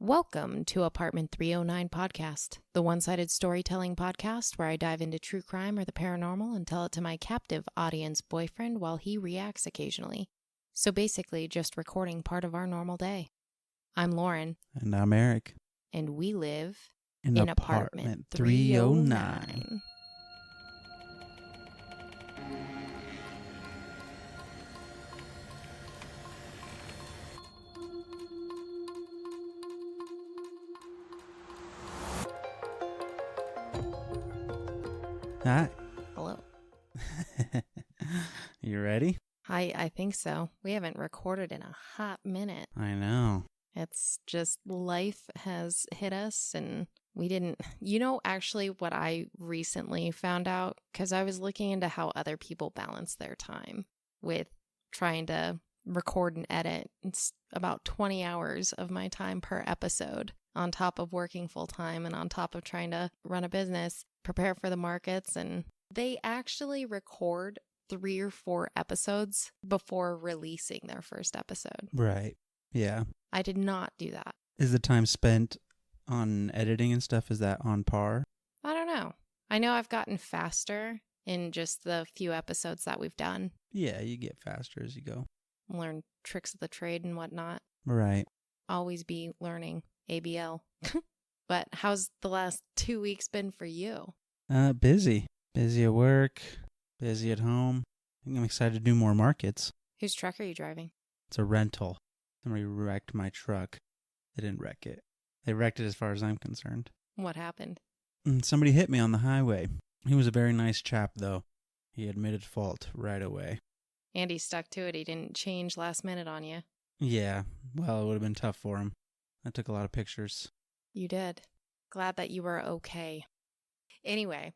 Welcome to Apartment 309 Podcast, the one-sided storytelling podcast where I dive into true crime or the paranormal and tell it to my captive audience boyfriend while he reacts occasionally. So basically, just recording part of our normal day. I'm Lauren. And I'm Eric. And we live in Apartment 309. Hi. Hello. You ready? I think so. We haven't recorded in a hot minute. I know. It's just life has hit us and we didn't... actually what I recently found out, because I was looking into how other people balance their time with trying to record and edit. It's about 20 hours of my time per episode on top of working full time and on top of trying to run a business, prepare for the markets. And they actually record 3 or 4 episodes before releasing their first episode. Right. Yeah. I did not do that. Is the time spent on editing and stuff, is that on par? I don't know. I know I've gotten faster in just the few episodes that we've done. Yeah, you get faster as you go. Learn tricks of the trade and whatnot. Right. Always be learning ABL. But how's the last 2 weeks been for you? Busy. Busy at work, busy at home. I think I'm excited to do more markets. Whose truck are you driving? It's a rental. Somebody wrecked my truck. They didn't wreck it. They wrecked it as far as I'm concerned. What happened? Somebody hit me on the highway. He was a very nice chap, though. He admitted fault right away. And he stuck to it. He didn't change last minute on you. Yeah, well, it would have been tough for him. I took a lot of pictures. You did. Glad that you were okay. Anyway,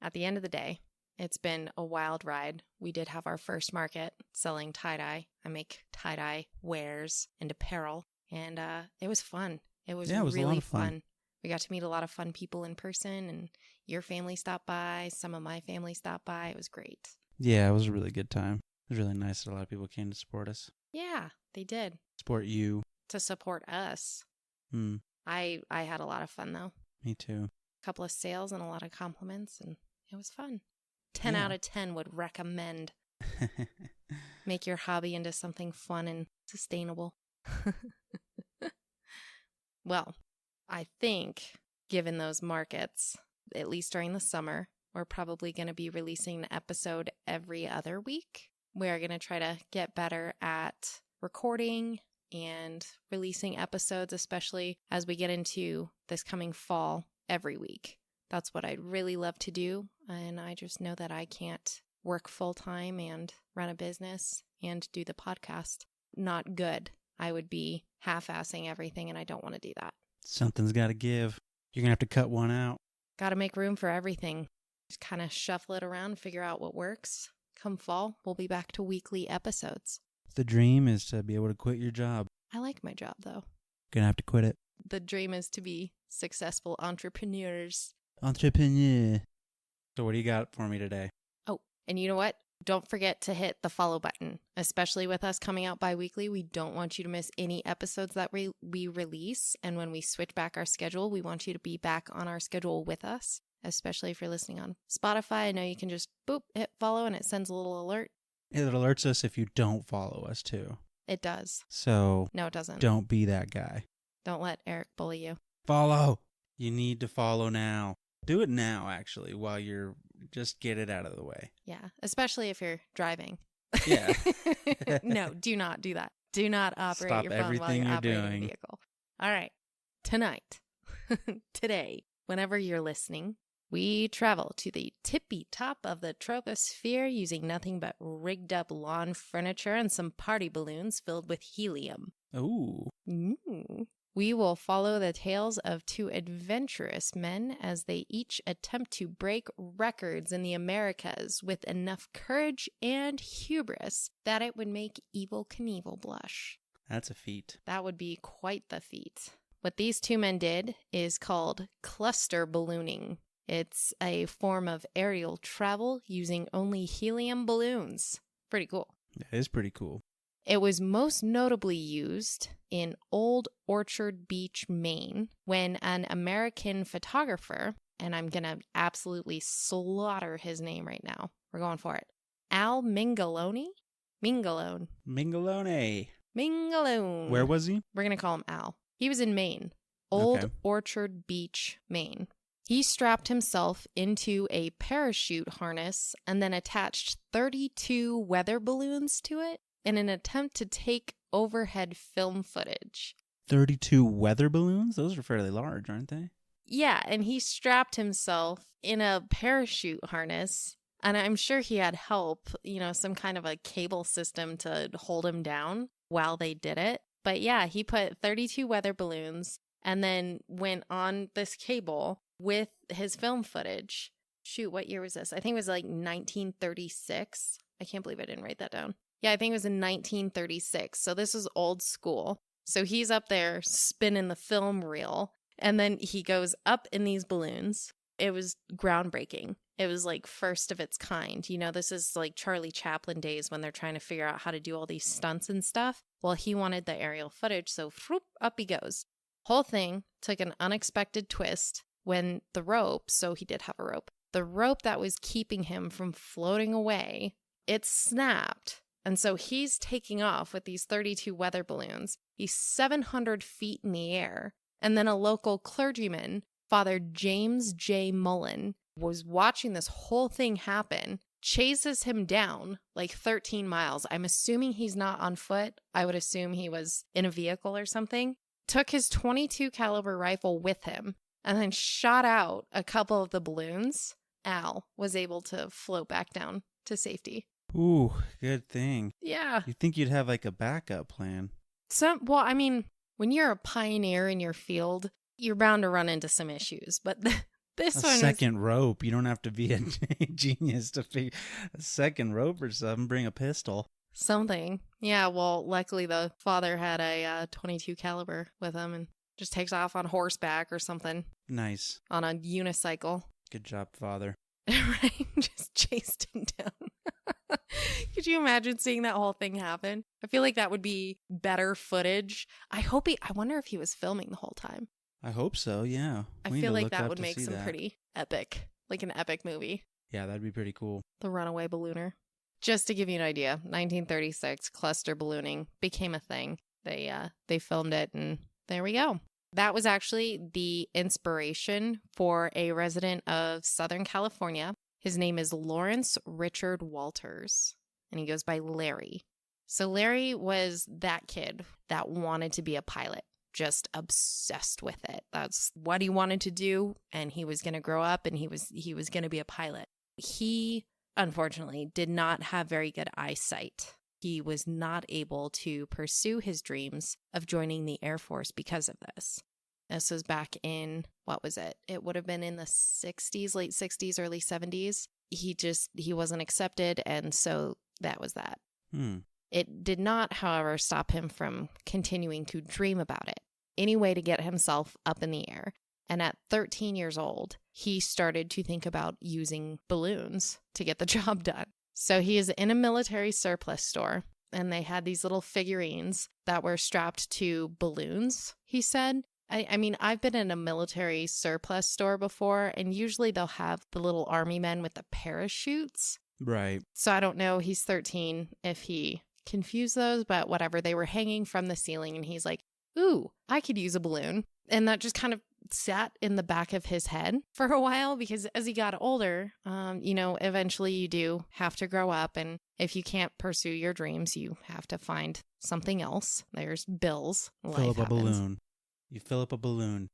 at the end of the day, it's been a wild ride. We did have our first market selling tie-dye. I make tie-dye wares and apparel, and it was fun. It was really a lot of fun. We got to meet a lot of fun people in person, and your family stopped by. Some of my family stopped by. It was great. Yeah, it was a really good time. It was really nice that a lot of people came to support us. Yeah, they did. Support you. To support us. I had a lot of fun, though. Me too. A couple of sales and a lot of compliments, and it was fun. 10 out of 10 would recommend. Make your hobby into something fun and sustainable. Well, I think, given those markets, at least during the summer, we're probably going to be releasing an episode every other week. We're going to try to get better at recording and releasing episodes, especially as we get into this coming fall every week. That's what I'd really love to do, and I just know that I can't work full-time and run a business and do the podcast. Not good. I would be half-assing everything, and I don't want to do that. Something's got to give. You're going to have to cut one out. Got to make room for everything. Just kind of shuffle it around, figure out what works. Come fall, we'll be back to weekly episodes. The dream is to be able to quit your job. I like my job, though. Going to have to quit it. The dream is to be successful entrepreneurs. Entrepreneur. So what do you got for me today? Oh, and you know what? Don't forget to hit the follow button, especially with us coming out bi-weekly. We don't want you to miss any episodes that we release. And when we switch back our schedule, we want you to be back on our schedule with us, especially if you're listening on Spotify. I know you can just hit follow and it sends a little alert. It alerts us if you don't follow us too. It does. So no, it doesn't. Don't be that guy. Don't let Eric bully you. Follow. You need to follow now. Do it now, actually, while you're just get it out of the way. Yeah, especially if you're driving. Yeah. No, do not do that. Do not operate your phone while you're operating a vehicle. All right. Tonight, today, whenever you're listening, we travel to the tippy top of the troposphere using nothing but rigged up lawn furniture and some party balloons filled with helium. Ooh. We will follow the tales of 2 adventurous men as they each attempt to break records in the Americas with enough courage and hubris that it would make Evel Knievel blush. That's a feat. That would be quite the feat. What these 2 men did is called cluster ballooning. It's a form of aerial travel using only helium balloons. Pretty cool. That is pretty cool. It was most notably used in Old Orchard Beach, Maine, when an American photographer, and I'm going to absolutely slaughter his name right now. We're going for it. Al Mingalone? Mingalone. Mingalone. Mingalone. Where was he? We're going to call him Al. He was in Maine. Old Orchard Beach, Maine. He strapped himself into a parachute harness and then attached 32 weather balloons to it in an attempt to take overhead film footage. 32 weather balloons? Those are fairly large, aren't they? Yeah, and he strapped himself in a parachute harness, and I'm sure he had help, some kind of a cable system to hold him down while they did it. But yeah, he put 32 weather balloons and then went on this cable with his film footage. Shoot, what year was this? I think it was like 1936. I can't believe I didn't write that down. Yeah, I think it was in 1936. So this was old school. So he's up there spinning the film reel, and then he goes up in these balloons. It was groundbreaking. It was like first of its kind. This is like Charlie Chaplin days when they're trying to figure out how to do all these stunts and stuff. Well, he wanted the aerial footage, so up he goes. Whole thing took an unexpected twist when the rope, so he did have a rope, the rope that was keeping him from floating away, it snapped. And so he's taking off with these 32 weather balloons. He's 700 feet in the air. And then a local clergyman, Father James J. Mullen, was watching this whole thing happen, chases him down like 13 miles. I'm assuming he's not on foot. I would assume he was in a vehicle or something. Took his .22 caliber rifle with him and then shot out a couple of the balloons. Al was able to float back down to safety. Ooh, good thing. Yeah. You'd think you'd have like a backup plan. When you're a pioneer in your field, you're bound to run into some issues. But this one second rope. You don't have to be a genius to figure a second rope or something. Bring a pistol. Something. Yeah, well, luckily the father had a .22 caliber with him and just takes off on horseback or something. Nice. On a unicycle. Good job, father. Right? Just chased him down. Could you imagine seeing that whole thing happen? I feel like that would be better footage. I wonder if he was filming the whole time. I hope so, yeah. I feel like that would make some pretty epic, like an epic movie. Yeah, that'd be pretty cool. The Runaway Ballooner. Just to give you an idea, 1936, cluster ballooning became a thing. They filmed it, and there we go. That was actually the inspiration for a resident of Southern California. His name is Lawrence Richard Walters, and he goes by Larry. So Larry was that kid that wanted to be a pilot, just obsessed with it. That's what he wanted to do, and he was going to grow up, and he was going to be a pilot. He, unfortunately, did not have very good eyesight. He was not able to pursue his dreams of joining the Air Force because of this. This was back in, what was it? It would have been in the 60s, late 60s, early 70s. He wasn't accepted, and so that was that. It did not, however, stop him from continuing to dream about it. Any way to get himself up in the air. And at 13 years old, he started to think about using balloons to get the job done. So he is in a military surplus store, and they had these little figurines that were strapped to balloons, he said. I mean, I've been in a military surplus store before, and usually they'll have the little army men with the parachutes. Right. So I don't know, he's 13, if he confused those, but whatever. They were hanging from the ceiling, and he's like, ooh, I could use a balloon. And that just kind of sat in the back of his head for a while, because as he got older, eventually you do have to grow up. And if you can't pursue your dreams, you have to find something else. There's bills. Fill up a balloon. You fill up a balloon.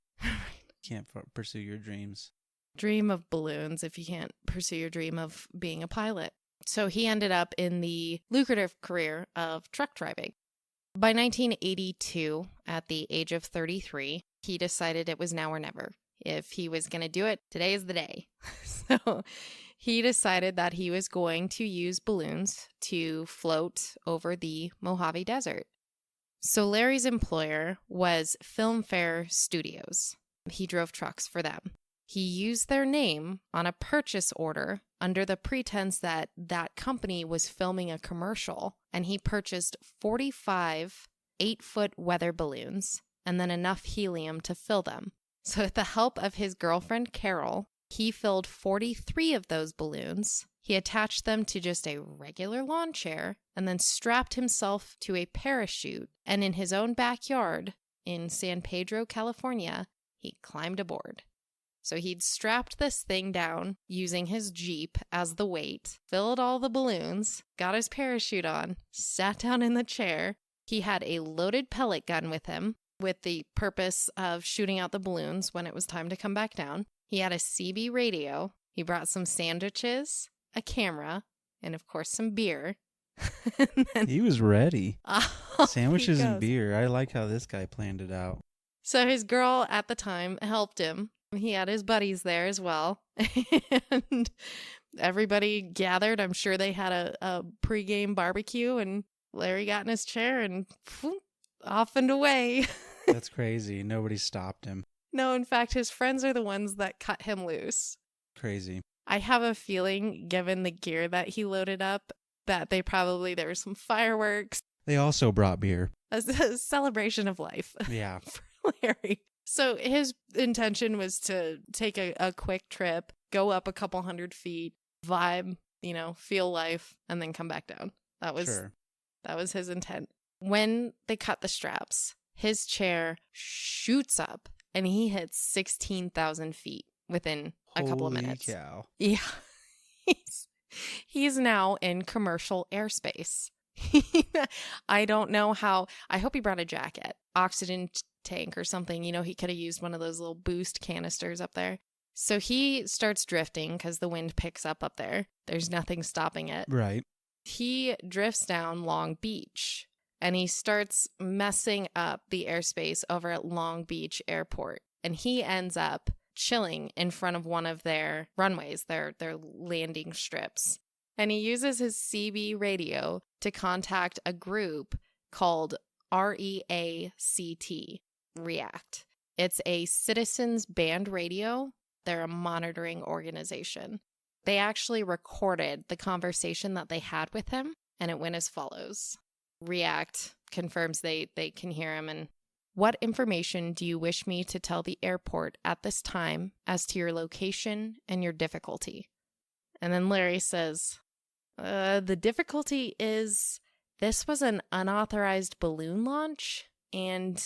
Can't pursue your dreams. Dream of balloons if you can't pursue your dream of being a pilot. So he ended up in the lucrative career of truck driving. By 1982, at the age of 33, he decided it was now or never. If he was going to do it, today is the day. So he decided that he was going to use balloons to float over the Mojave Desert. So Larry's employer was Filmfare Studios. He drove trucks for them. He used their name on a purchase order under the pretense that that company was filming a commercial, and he purchased 45 8-foot weather balloons and then enough helium to fill them. So with the help of his girlfriend, Carol, he filled 43 of those balloons. He attached them to just a regular lawn chair and then strapped himself to a parachute. And in his own backyard in San Pedro, California, he climbed aboard. So he'd strapped this thing down using his Jeep as the weight, filled all the balloons, got his parachute on, sat down in the chair. He had a loaded pellet gun with him with the purpose of shooting out the balloons when it was time to come back down. He had a CB radio. He brought some sandwiches, a camera, and of course some beer. He was ready. Sandwiches and goes. beer. I like how this guy planned it out. So his girl at the time helped him. He had his buddies there as well. And everybody gathered. I'm sure they had a pregame barbecue, and Larry got in his chair and off and away. That's crazy. Nobody stopped him. No, in fact, his friends are the ones that cut him loose. Crazy. I have a feeling, given the gear that he loaded up, that there were some fireworks. They also brought beer. A celebration of life. Yeah. For Larry. So his intention was to take a quick trip, go up a couple 100 feet, vibe, feel life, and then come back down. That was his intent. When they cut the straps, his chair shoots up and he hits 16,000 feet within a couple of minutes. Holy cow. Yeah. He's now in commercial airspace. I don't know how. I hope he brought a jacket, oxygen tank or something. He could have used one of those little boost canisters up there. So he starts drifting because the wind picks up there. There's nothing stopping it. Right. He drifts down Long Beach and he starts messing up the airspace over at Long Beach Airport. And he ends up chilling in front of one of their runways, their landing strips. And he uses his CB radio to contact a group called REACT, React. It's a citizens band radio. They're a monitoring organization. They actually recorded the conversation that they had with him, and it went as follows. React confirms they can hear him. And what information do you wish me to tell the airport at this time as to your location and your difficulty? And then Larry says, the difficulty is this was an unauthorized balloon launch, and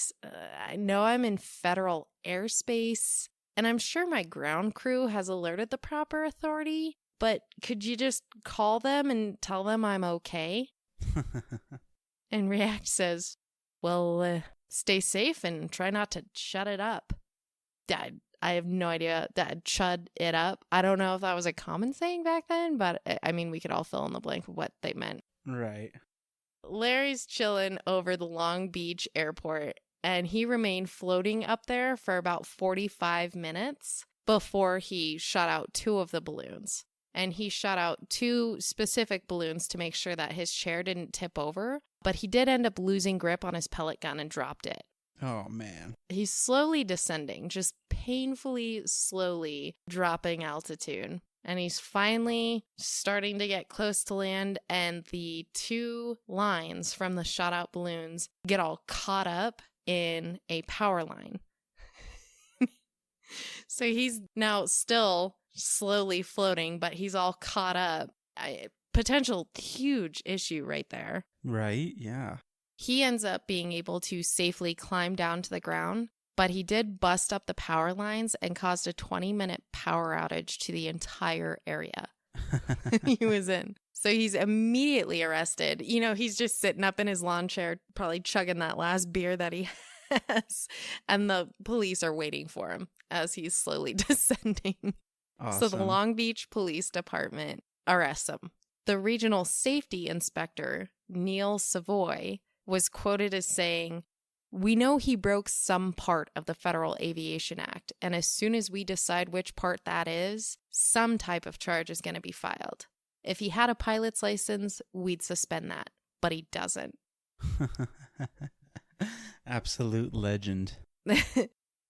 I know I'm in federal airspace, and I'm sure my ground crew has alerted the proper authority, but could you just call them and tell them I'm okay? And React says, well, stay safe and try not to shut it up. Dad, I have no idea. Dad, chud it up. I don't know if that was a common saying back then, but I mean, we could all fill in the blank of what they meant. Right. Larry's chilling over the Long Beach airport, and he remained floating up there for about 45 minutes before he shot out 2 of the balloons. And he shot out 2 specific balloons to make sure that his chair didn't tip over, but he did end up losing grip on his pellet gun and dropped it. Oh, man. He's slowly descending, just painfully slowly dropping altitude. And he's finally starting to get close to land, and the 2 lines from the shot out balloons get all caught up in a power line. So he's now still slowly floating, but he's all caught up. Potential huge issue right there. Right, yeah. He ends up being able to safely climb down to the ground, but he did bust up the power lines and caused a 20-minute power outage to the entire area he was in. So he's immediately arrested. He's just sitting up in his lawn chair, probably chugging that last beer that he has, and the police are waiting for him as he's slowly descending. Awesome. So the Long Beach Police Department arrests him. The regional safety inspector, Neil Savoy, was quoted as saying, "We know he broke some part of the Federal Aviation Act, and as soon as we decide which part that is, some type of charge is going to be filed. If he had a pilot's license, we'd suspend that, but he doesn't." Absolute legend.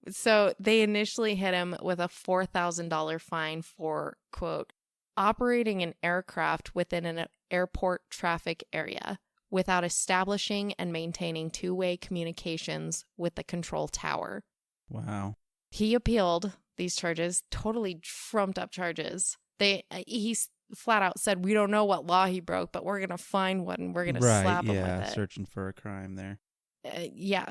So they initially hit him with a $4,000 fine for, quote, operating an aircraft within an airport traffic area without establishing and maintaining two-way communications with the control tower. Wow. He appealed these charges, totally trumped up charges. He flat out said, we don't know what law he broke, but we're going to find one and we're going to slap him with it. Searching for a crime there.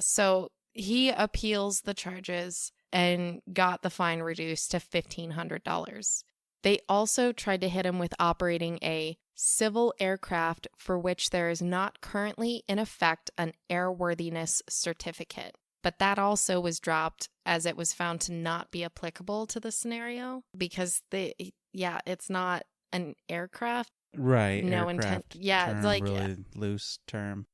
So he appeals the charges and got the fine reduced to $1,500. They also tried to hit him with operating a civil aircraft for which there is not currently in effect an airworthiness certificate. But that also was dropped as it was found to not be applicable to the scenario because it's not an aircraft. Right. No aircraft intent. Yeah. Term, It's like, really loose term.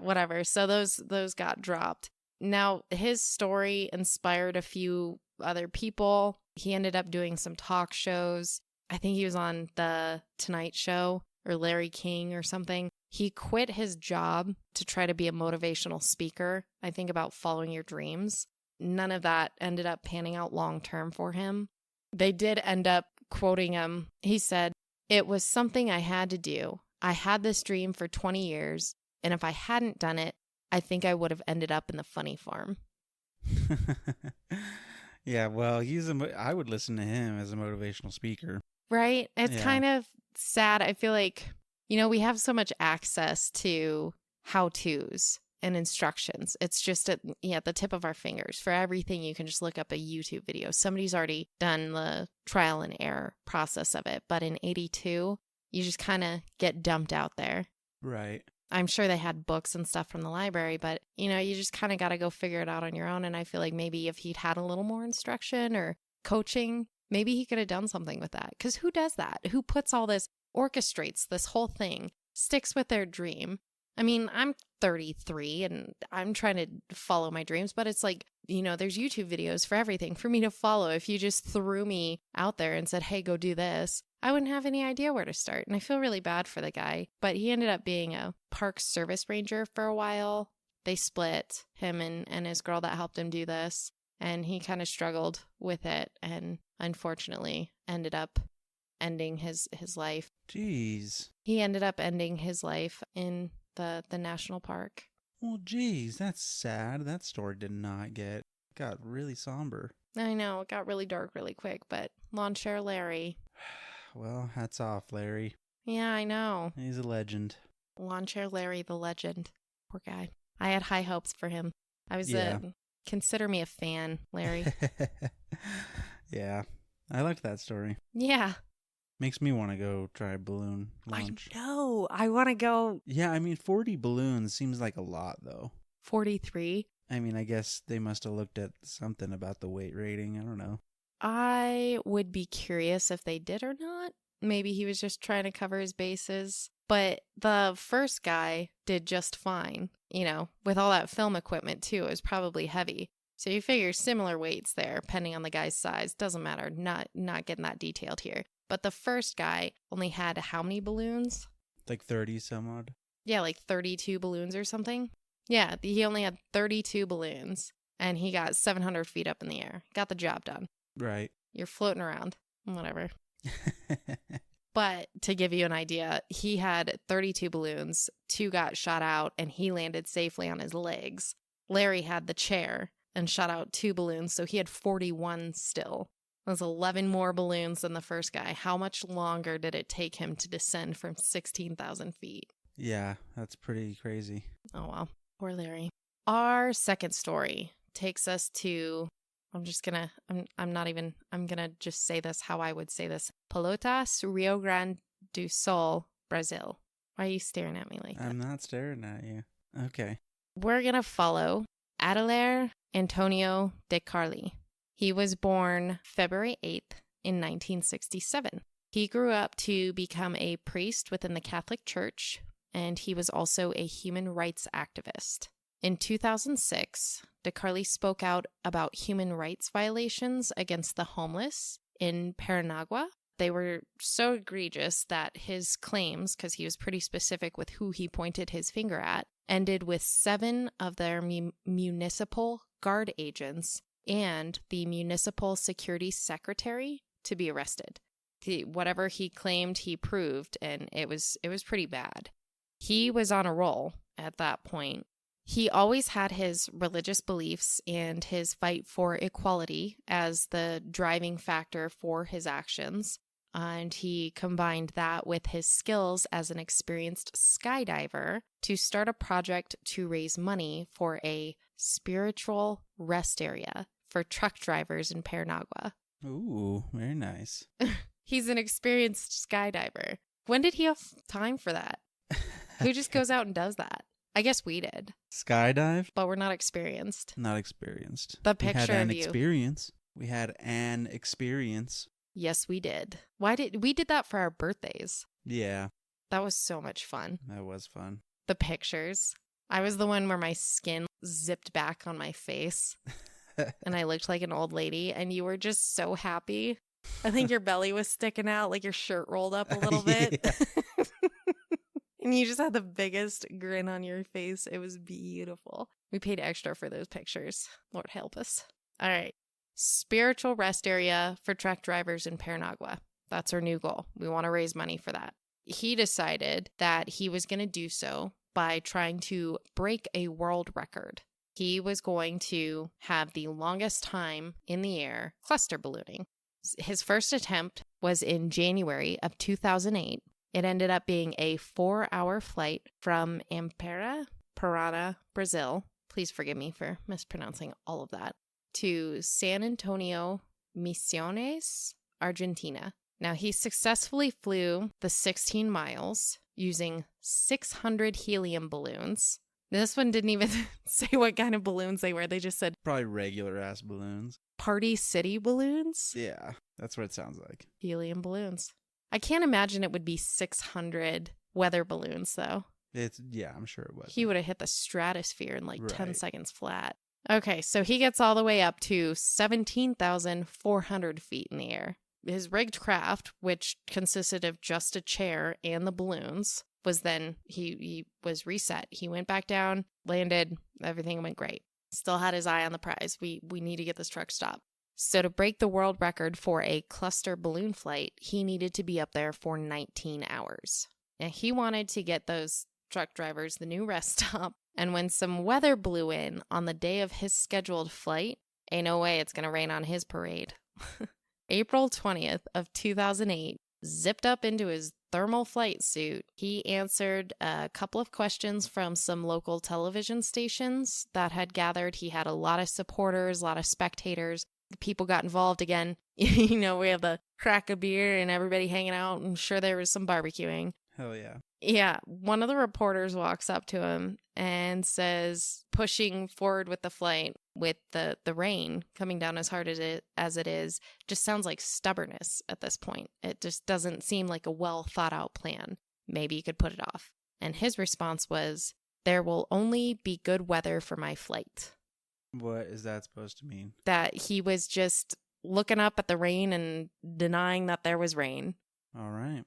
whatever. So those got dropped. Now, his story inspired a few other people. He ended up doing some talk shows. I think he was on The Tonight Show or Larry King or something. He quit his job to try to be a motivational speaker, I think, about following your dreams. None of that ended up panning out long term for him. They did end up quoting him. He said, "It was something I had to do. I had this dream for 20 years, and if I hadn't done it, I think I would have ended up in the funny farm." Yeah, well, I would listen to him as a motivational speaker. Right? It's Yeah. kind of sad. I feel like, we have so much access to how-tos and instructions. It's just at the tip of our fingers. For everything, you can just look up a YouTube video. Somebody's already done the trial and error process of it. But in 82, you just kind of get dumped out there. Right. I'm sure they had books and stuff from the library, but, you just kind of got to go figure it out on your own. And I feel like maybe if he'd had a little more instruction or coaching, maybe he could have done something with that. Because who does that? Who puts all this, orchestrates this whole thing, sticks with their dream? I mean, I'm 33 and I'm trying to follow my dreams, but it's like, there's YouTube videos for everything for me to follow. If you just threw me out there and said, hey, go do this, I wouldn't have any idea where to start. And I feel really bad for the guy, but he ended up being a park service ranger for a while. They split, him and his girl that helped him do this. And he kind of struggled with it and unfortunately ended up ending his life. Jeez. He ended up ending his life in the national park. Well, geez, that's sad. That story got really somber. I know, it got really dark really quick, but Lawnchair Larry. Well, hats off, Larry. Yeah, I know. He's a legend. Lawnchair Larry, the legend. Poor guy. I had high hopes for him. I was consider me a fan, Larry. Yeah, I liked that story. Yeah. Makes me want to go try a balloon launch. I know. I want to go. Yeah, I mean, 40 balloons seems like a lot, though. 43. I mean, I guess they must have looked at something about the weight rating. I don't know. I would be curious if they did or not. Maybe he was just trying to cover his bases. But the first guy did just fine. With all that film equipment, too. It was probably heavy. So you figure similar weights there, depending on the guy's size. Doesn't matter. Not getting that detailed here. But the first guy only had how many balloons? Like 30 some odd? Yeah, like 32 balloons or something. Yeah, he only had 32 balloons, and he got 700 feet up in the air. Got the job done. Right. You're floating around. Whatever. But to give you an idea, he had 32 balloons. 2 got shot out, and he landed safely on his legs. Larry had the chair and shot out 2 balloons, so he had 41 still. That's 11 more balloons than the first guy. How much longer did it take him to descend from 16,000 feet? Yeah, that's pretty crazy. Oh, well. Poor Larry. Our second story takes us to, I'm going to just say this how I would say this. Pelotas, Rio Grande do Sul, Brazil. Why are you staring at me like that? I'm not staring at you. Okay. We're going to follow Adelaire Antonio de Carli. He was born February 8th in 1967. He grew up to become a priest within the Catholic Church, and he was also a human rights activist. In 2006, de Carli spoke out about human rights violations against the homeless in Paranagua. They were so egregious that his claims, because he was pretty specific with who he pointed his finger at, ended with 7 of their municipal guard agents and the municipal security secretary to be arrested. Whatever he claimed, he proved, and it was pretty bad. He was on a roll at that point. He always had his religious beliefs and his fight for equality as the driving factor for his actions. And he combined that with his skills as an experienced skydiver to start a project to raise money for a spiritual rest area for truck drivers in Paranagua. Ooh, very nice. He's an experienced skydiver. When did he have time for that? Who just goes out and does that? I guess we did. Skydive? But we're not experienced. Not experienced. The picture we had an of you. experience. We had an experience. Yes, we did. We did that for our birthdays? Yeah. That was so much fun. That was fun. The pictures. I was the one where my skin zipped back on my face and I looked like an old lady, and you were just so happy. I think your belly was sticking out, like your shirt rolled up a little bit. And you just had the biggest grin on your face. It was beautiful. We paid extra for those pictures. Lord help us. All right. Spiritual rest area for truck drivers in Paranagua. That's our new goal. We want to raise money for that. He decided that he was going to do so by trying to break a world record. He was going to have the longest time in the air cluster ballooning. His first attempt was in January of 2008. It ended up being a 4-hour flight from Ampere, Parana, Brazil. Please forgive me for mispronouncing all of that. To San Antonio, Misiones, Argentina. Now, he successfully flew the 16 miles using 600 helium balloons. This one didn't even say what kind of balloons they were. They just said Probably regular ass balloons. Party City balloons. Yeah, that's what it sounds like. Helium balloons. I can't imagine it would be 600 weather balloons, though. Yeah, I'm sure it was. He would have hit the stratosphere in like 10 Right. seconds flat. Okay, so he gets all the way up to 17,400 feet in the air. His rigged craft, which consisted of just a chair and the balloons, was then, he was reset. He went back down, landed, everything went great. Still had his eye on the prize. We need to get this truck stopped. So to break the world record for a cluster balloon flight, he needed to be up there for 19 hours. And he wanted to get those truck drivers the new rest stop. And when some weather blew in on the day of his scheduled flight, ain't no way it's going to rain on his parade. April 20th of 2008, zipped up into his thermal flight suit, he answered a couple of questions from some local television stations that had gathered. He had a lot of supporters, a lot of spectators. People got involved again. You know, we have the crack of beer and everybody hanging out. I'm sure there was some barbecuing. Hell yeah. Yeah, one of the reporters walks up to him and says, pushing forward with the flight with the rain coming down as hard as it is, just sounds like stubbornness at this point. It just doesn't seem like a well thought out plan. Maybe you could put it off. And his response was, there will only be good weather for my flight. What is that supposed to mean? That he was just looking up at the rain and denying that there was rain. All right.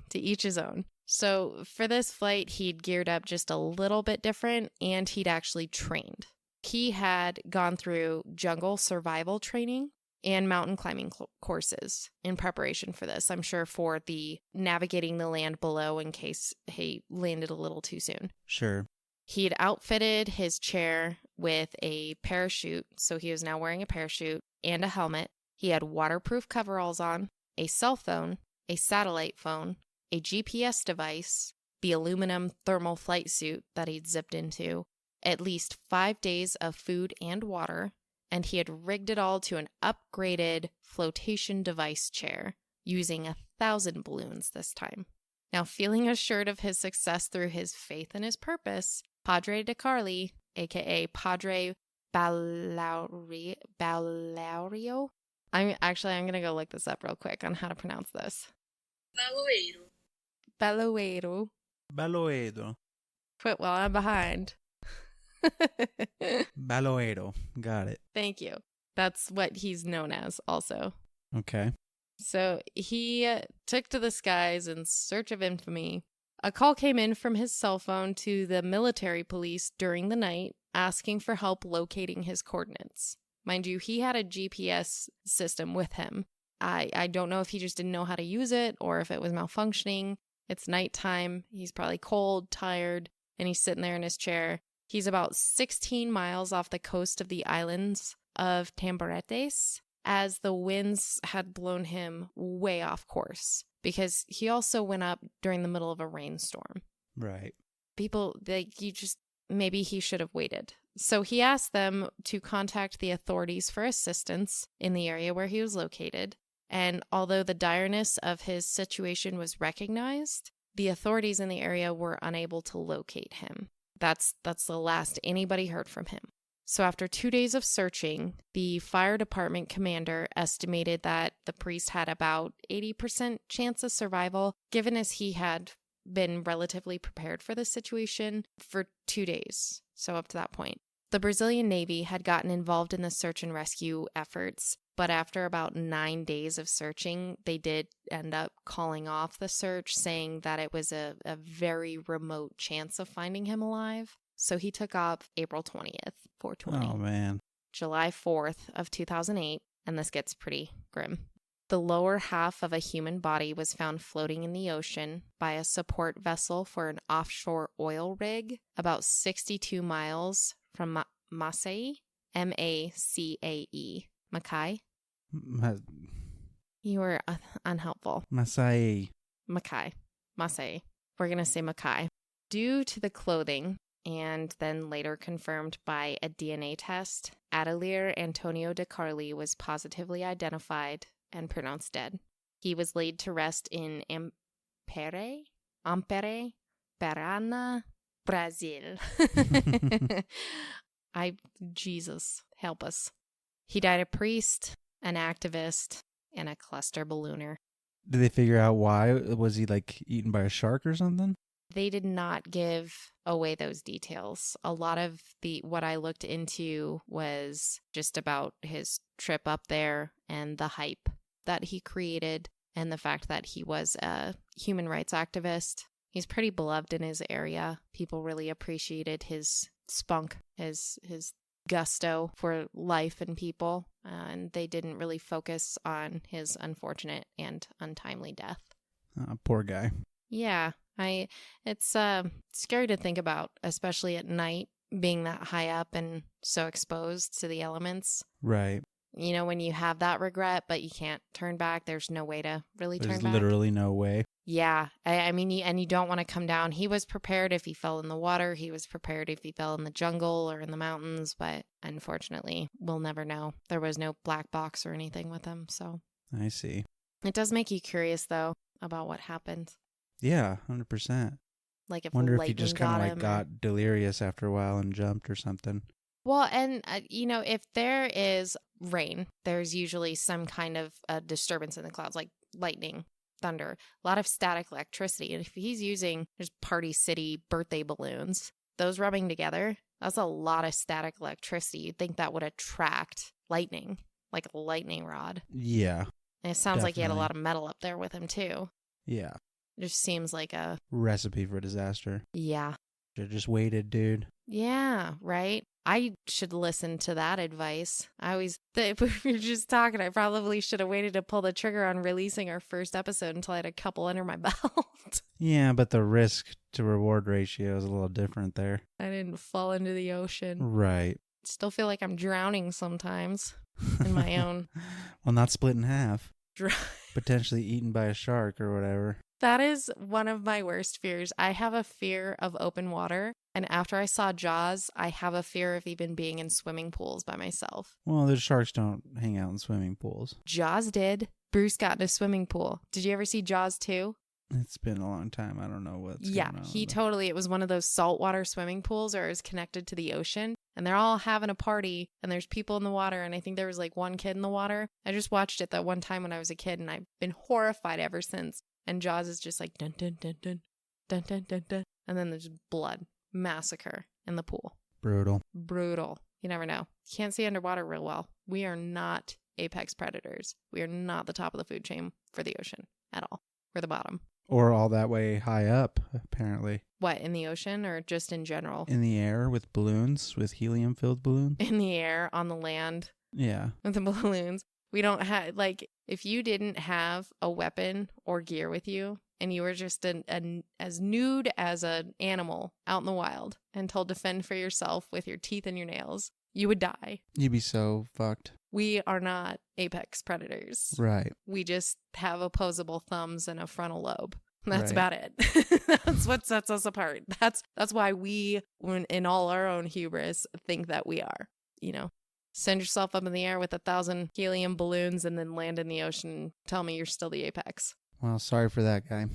To each his own. So for this flight, he'd geared up just a little bit different, and he'd actually trained. He had gone through jungle survival training and mountain climbing courses in preparation for this. I'm sure for the navigating the land below in case he landed a little too soon. Sure. He'd outfitted his chair with a parachute, so he was now wearing a parachute and a helmet. He had waterproof coveralls on, a cell phone, a satellite phone, a GPS device, the aluminum thermal flight suit that he'd zipped into, at least 5 days of food and water, and he had rigged it all to an upgraded flotation device chair, using 1,000 balloons this time. Now, feeling assured of his success through his faith in his purpose, Padre de Carli, aka Padre Ballaurio. I'm going to go look this up real quick on how to pronounce this. Baloeiro. Baloeiro. Quit while I'm behind. Baloeiro. Got it. Thank you. That's what he's known as also. Okay. So he took to the skies in search of infamy. A call came in from his cell phone to the military police during the night asking for help locating his coordinates. Mind you, he had a GPS system with him. I don't know if he just didn't know how to use it or if it was malfunctioning. It's nighttime. He's probably cold, tired, and he's sitting there in his chair. He's about 16 miles off the coast of the islands of Tamboretes as the winds had blown him way off course because he also went up during the middle of a rainstorm. Right. People, maybe he should have waited. So he asked them to contact the authorities for assistance in the area where he was located. And although the direness of his situation was recognized, the authorities in the area were unable to locate him. That's the last anybody heard from him. So after 2 days of searching, the fire department commander estimated that the priest had about 80% chance of survival, given as he had been relatively prepared for this situation for 2 days. So up to that point. The Brazilian Navy had gotten involved in the search and rescue efforts, but after about 9 days of searching, they did end up calling off the search, saying that it was a very remote chance of finding him alive. So he took off April 20th, 420. Oh, man. July 4th of 2008, and this gets pretty grim. The lower half of a human body was found floating in the ocean by a support vessel for an offshore oil rig about 62 miles from Macaé, M-A-C-A-E. Macaé? You were unhelpful. Macaé. Macaé. Macaé. We're going to say Macaé. Due to the clothing, and then later confirmed by a DNA test, Adelier Antonio de Carli was positively identified and pronounced dead. He was laid to rest in Ampere, Parana, Brazil. Jesus, help us. He died a priest, an activist, and a cluster ballooner. Did they figure out why? Was he like eaten by a shark or something? They did not give away those details. A lot of what I looked into was just about his trip up there and the hype that he created and the fact that he was a human rights activist. He's pretty beloved in his area. People really appreciated his spunk, his gusto for life and people, and they didn't really focus on his unfortunate and untimely death. Poor guy. Yeah, it's scary to think about, especially at night, being that high up and so exposed to the elements. Right. You know, when you have that regret, but you can't turn back, there's no way to really turn back. There's literally no way. Yeah. I mean, you don't want to come down. He was prepared if he fell in the water. He was prepared if he fell in the jungle or in the mountains. But unfortunately, we'll never know. There was no black box or anything with him. So I see. It does make you curious, though, about what happened. Yeah, 100%. Like if Wonder if he lightning just kind of like him got delirious after a while and jumped or something. Well, and, if there is rain, there's usually some kind of disturbance in the clouds, like lightning, thunder, a lot of static electricity. And if he's using just Party City birthday balloons, those rubbing together, that's a lot of static electricity. You'd think that would attract lightning, like a lightning rod. Yeah. And it sounds like he had a definitely. lot of metal up there with him, too. Yeah. It just seems like a... Recipe for disaster. Yeah. Should've just waited, dude. Yeah, right? I should listen to that advice. If we were just talking, I probably should have waited to pull the trigger on releasing our first episode until I had a couple under my belt. Yeah, but the risk to reward ratio is a little different there. I didn't fall into the ocean. Right. Still feel like I'm drowning sometimes in my own. Well, not split in half. Potentially eaten by a shark or whatever. That is one of my worst fears. I have a fear of open water. And after I saw Jaws, I have a fear of even being in swimming pools by myself. Well, the sharks don't hang out in swimming pools. Jaws did. Bruce got in a swimming pool. Did you ever see Jaws 2? It's been a long time. I don't know what's Yeah, going on. it was one of those saltwater swimming pools or it was connected to the ocean. And they're all having a party and there's people in the water. And I think there was like one kid in the water. I just watched it that one time when I was a kid and I've been horrified ever since. And Jaws is just like dun dun dun dun dun dun dun dun. And then there's blood. Massacre in the pool. Brutal. You never know. You can't see underwater real well. We are not apex predators. We are not the top of the food chain for the ocean at all. We're the bottom. Or all that way high up, apparently. What, in the ocean or just in general? In the air with balloons, with helium-filled balloons. In the air, on the land, Yeah. with the balloons. We don't have, like, if you didn't have a weapon or gear with you and you were just as nude as an animal out in the wild and told to fend for yourself with your teeth and your nails, you would die. You'd be so fucked. We are not apex predators. Right. We just have opposable thumbs and a frontal lobe. That's Right. about it. That's what sets us apart. That's why we, when in all our own hubris, think that we are. You know, send yourself up in the air with 1,000 helium balloons and then land in the ocean and tell me you're still the apex. Well, sorry for that guy.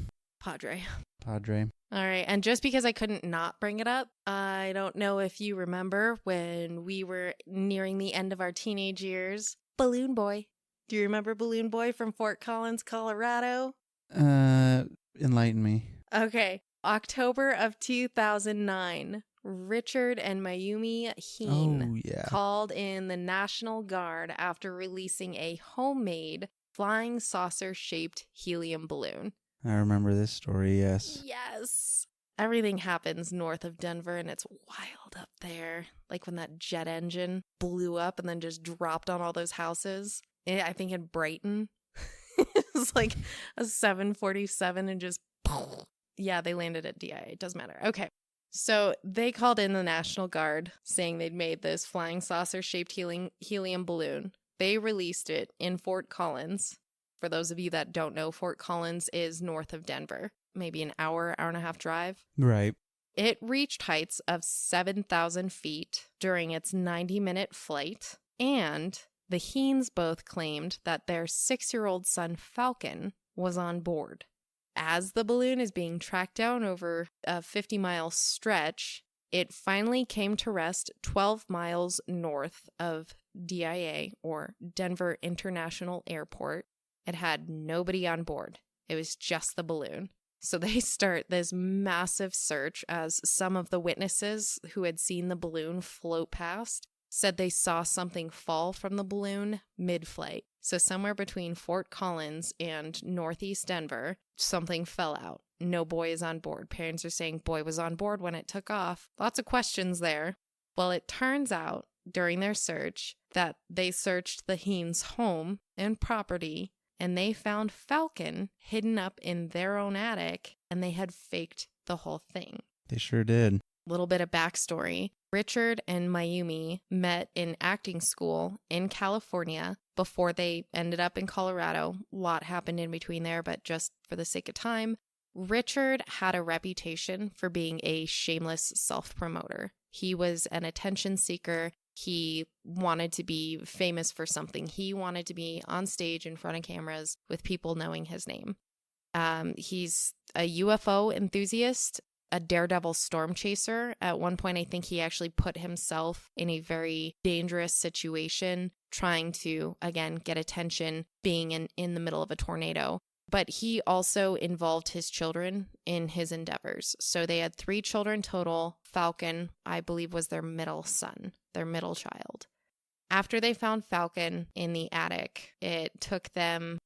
Padre. Padre. All right. And just because I couldn't not bring it up, I don't know if you remember when we were nearing the end of our teenage years, Balloon Boy. Do you remember Balloon Boy from Fort Collins, Colorado? Enlighten me. Okay. October of 2009, Richard and Mayumi Heen called in the National Guard after releasing a homemade flying saucer-shaped helium balloon. I remember this story, yes. Yes. Everything happens north of Denver, and it's wild up there. Like when that jet engine blew up and then just dropped on all those houses. I think in Brighton. It's like a 747 and just... Yeah, they landed at DIA. It doesn't matter. Okay. So they called in the National Guard saying they'd made this flying saucer-shaped helium balloon. They released it in Fort Collins. For those of you that don't know, Fort Collins is north of Denver. Maybe an hour and a half drive. Right. It reached heights of 7,000 feet during its 90-minute flight. And the Heens both claimed that their 6-year-old son, Falcon, was on board. As the balloon is being tracked down over a 50-mile stretch, it finally came to rest 12 miles north of DIA, or Denver International Airport. It had nobody on board. It was just the balloon. So they start this massive search as some of the witnesses who had seen the balloon float past said they saw something fall from the balloon mid-flight. So somewhere between Fort Collins and northeast Denver, something fell out. No boy is on board. Parents are saying boy was on board when it took off. Lots of questions there. Well, it turns out during their search that they searched the Heens' home and property, and they found Falcon hidden up in their own attic, and they had faked the whole thing. They sure did. Little bit of backstory. Richard and Mayumi met in acting school in California before they ended up in Colorado. A lot happened in between there, but just for the sake of time, Richard had a reputation for being a shameless self-promoter. He was an attention seeker. He wanted to be famous for something. He wanted to be on stage in front of cameras with people knowing his name. He's a UFO enthusiast, a daredevil storm chaser. At one point, I think he actually put himself in a very dangerous situation, trying to, again, get attention, being in the middle of a tornado. But he also involved his children in his endeavors. So they had 3 children total. Falcon, I believe, was their middle son, their middle child. After they found Falcon in the attic, it took them,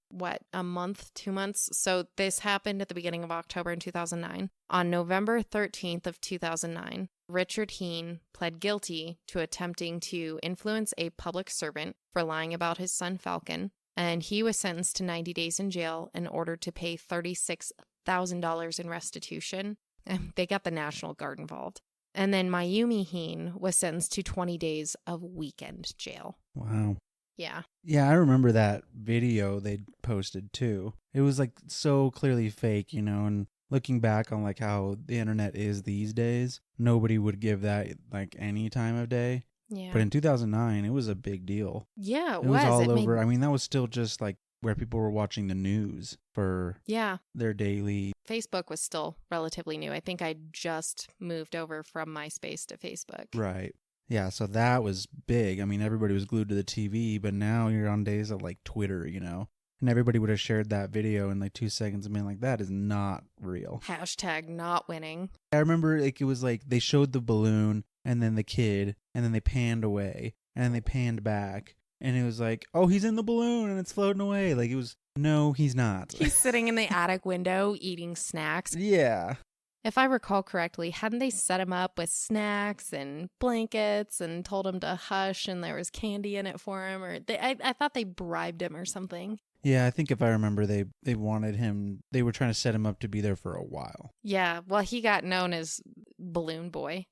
a month, 2 months? So this happened at the beginning of October in 2009. On November 13th of 2009, Richard Heen pled guilty to attempting to influence a public servant for lying about his son Falcon, and he was sentenced to 90 days in jail and ordered to pay $36,000 in restitution. And they got the National Guard involved. And then Mayumi Heen was sentenced to 20 days of weekend jail. Wow. Yeah. Yeah, I remember that video they posted too. It was like so clearly fake, and looking back on like how the internet is these days, nobody would give that like any time of day. Yeah. But in 2009, it was a big deal. Yeah, it was all over. I mean, that was still just like where people were watching the news for their daily. Facebook was still relatively new. I think I just moved over from MySpace to Facebook. Right. Yeah, so that was big. I mean, everybody was glued to the TV, but now you're on days of like Twitter, and everybody would have shared that video in like 2 seconds and been like, that is not real. # not winning. I remember like it was like they showed the balloon and then the kid and then they panned away and then they panned back And it was like, oh, he's in the balloon and it's floating away. Like, it was, no, he's not. He's sitting in the attic window eating snacks. Yeah. If I recall correctly, hadn't they set him up with snacks and blankets and told him to hush and there was candy in it for him? Or I thought they bribed him or something. Yeah, I think if I remember, they wanted him, they were trying to set him up to be there for a while. Yeah, well, he got known as Balloon Boy.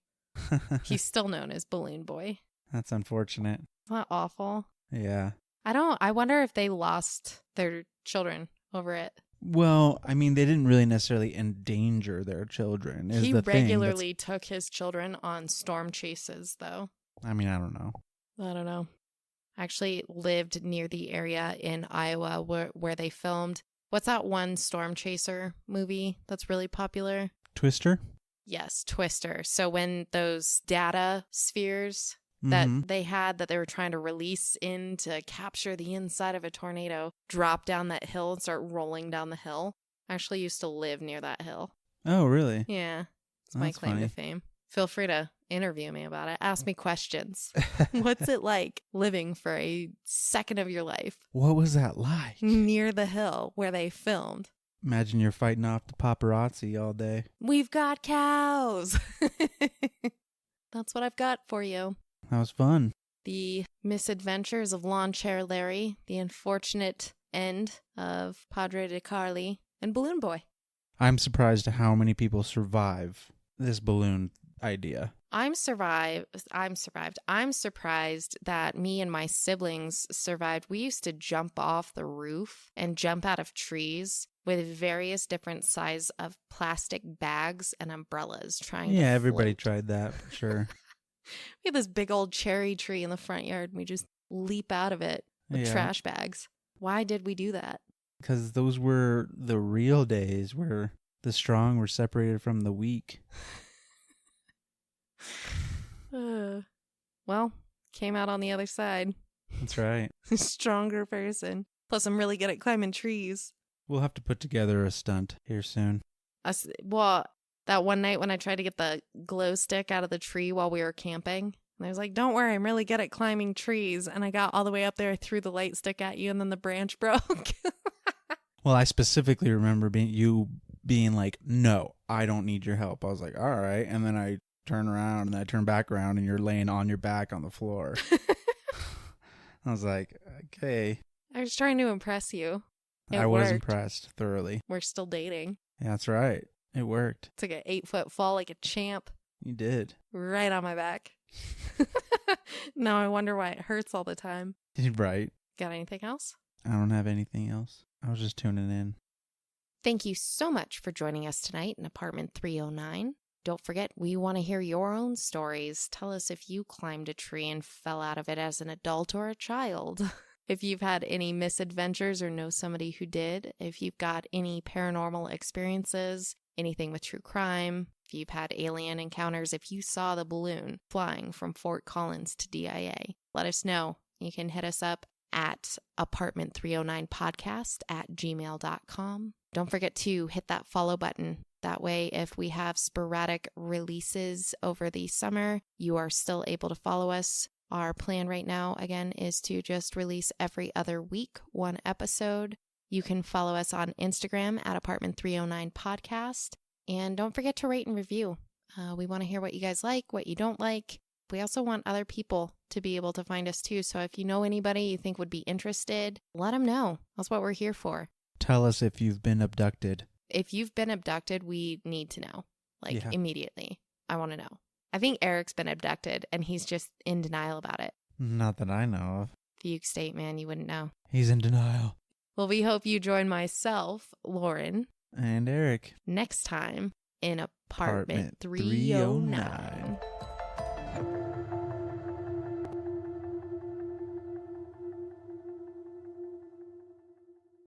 He's still known as Balloon Boy. That's unfortunate. Isn't that awful? Yeah. I wonder if they lost their children over it. Well, I mean, they didn't really necessarily endanger their children. He regularly took his children on storm chases, though. I mean, I don't know. I don't know. I actually lived near the area in Iowa where they filmed. What's that one storm chaser movie that's really popular? Twister? Yes, Twister. So when those data spheres that they had that they were trying to release in to capture the inside of a tornado drop down that hill and start rolling down the hill. I actually used to live near that hill. Oh, really? Yeah. It's my claim to fame. Feel free to interview me about it. Ask me questions. What's it like living for a second of your life? What was that like? Near the hill where they filmed. Imagine you're fighting off the paparazzi all day. We've got cows. That's what I've got for you. That was fun. The misadventures of Lawnchair Larry, the unfortunate end of Padre de Carli, and Balloon Boy. I'm surprised at how many people survive this balloon idea. I'm surprised that me and my siblings survived. We used to jump off the roof and jump out of trees with various different size of plastic bags and umbrellas trying to float. Everybody tried that for sure. We had this big old cherry tree in the front yard and we just leap out of it with trash bags. Why did we do that? Because those were the real days where the strong were separated from the weak. Well, came out on the other side. That's right. Stronger person. Plus, I'm really good at climbing trees. We'll have to put together a stunt here soon. Well, that one night when I tried to get the glow stick out of the tree while we were camping, and I was like, don't worry, I'm really good at climbing trees. And I got all the way up there, threw the light stick at you, and then the branch broke. Well, I specifically remember being like, no, I don't need your help. I was like, all right. And then I turn around and I turn back around and you're laying on your back on the floor. I was like, okay. I was trying to impress you. I was impressed thoroughly. We're still dating. Yeah, that's right. It worked. Took an 8-foot fall like a champ. You did. Right on my back. Now I wonder why it hurts all the time. Right. Got anything else? I don't have anything else. I was just tuning in. Thank you so much for joining us tonight in apartment 309. Don't forget, we want to hear your own stories. Tell us if you climbed a tree and fell out of it as an adult or a child. If you've had any misadventures or know somebody who did. If you've got any paranormal experiences, anything with true crime. If you've had alien encounters, if you saw the balloon flying from Fort Collins to DIA, let us know. You can hit us up at apartment309podcast@gmail.com. Don't forget to hit that follow button. That way, if we have sporadic releases over the summer, you are still able to follow us. Our plan right now, again, is to just release every other week, one episode. You can follow us on Instagram at apartment309podcast. And don't forget to rate and review. We want to hear what you guys like, what you don't like. We also want other people to be able to find us too. So if you know anybody you think would be interested, let them know. That's what we're here for. Tell us if you've been abducted. If you've been abducted, we need to know. Immediately. I want to know. I think Eric's been abducted and he's just in denial about it. Not that I know of. Fugue State, man, you wouldn't know. He's in denial. Well, we hope you join myself, Lauren, and Eric next time in apartment 309.